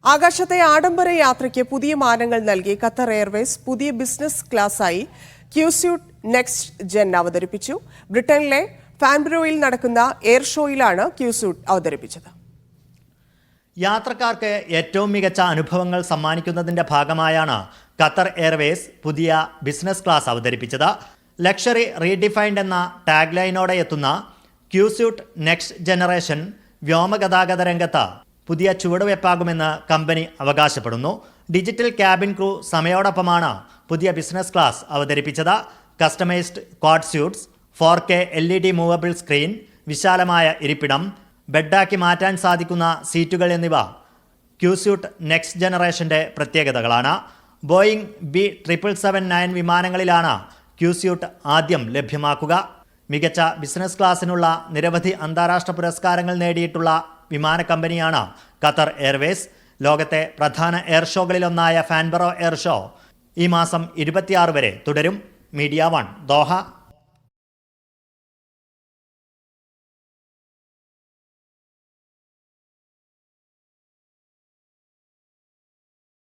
ആകാശത്തെ ആഡംബര യാത്രയ്ക്ക് പുതിയ മാനങ്ങൾ നൽകി ഖത്തർ എയർവേസ് പുതിയ ബിസിനസ് ക്ലാസായി ക്യൂസ്യൂട്ട് നെക്സ്റ്റ് ജെൻ അവതരിപ്പിച്ചു. ബ്രിട്ടനിലെ ഫാൻബ്രോയിൽ നടക്കുന്ന എയർ ഷോയിലാണ് ക്യൂസ്യൂട്ട് അവതരിപ്പിച്ചത്. യാത്രക്കാർക്ക് ഏറ്റവും മികച്ച അനുഭവങ്ങൾ സമ്മാനിക്കുന്നതിന്റെ ഭാഗമായാണ് ഖത്തർ എയർവേസ് പുതിയ ബിസിനസ് ക്ലാസ് അവതരിപ്പിച്ചത്. ലക്ഷറി റീഡിഫൈൻഡ് എന്ന ടാഗ് ലൈനോടെ എത്തുന്ന ക്യൂസ്യൂട്ട് നെക്സ്റ്റ് ജനറേഷൻ വ്യോമഗതാഗത രംഗത്ത് പുതിയ ചുവടുവയ്പ്പാകുമെന്ന് കമ്പനി അവകാശപ്പെടുന്നു. ഡിജിറ്റൽ ക്യാബിൻ ക്രൂ സമയോടൊപ്പമാണ് പുതിയ ബിസിനസ് ക്ലാസ് അവതരിപ്പിച്ചത്. Customised quad suites, 4K LED movable screen, വിശാലമായ ഇരിപ്പിടം, ബെഡാക്കി മാറ്റാൻ സാധിക്കുന്ന സീറ്റുകൾ എന്നിവ ക്യൂസ്യൂട്ട് നെക്സ്റ്റ് ജനറേഷന്റെ പ്രത്യേകതകളാണ്. ബോയിങ് B777-9 വിമാനങ്ങളിലാണ് ക്യൂസ്യൂട്ട് ആദ്യം ലഭ്യമാക്കുക. മികച്ച ബിസിനസ് ക്ലാസ്സിനുള്ള നിരവധി അന്താരാഷ്ട്ര പുരസ്കാരങ്ങൾ നേടിയിട്ടുള്ള വിമാന കമ്പനിയാണ് ഖത്തർ എയർവേസ്. ലോകത്തെ പ്രധാന എയർ ഷോകളിലൊന്നായ ഫാൻബറോ എയർ ഷോ ഈ മാസം 26 വരെ തുടരും. Media 1 Doha.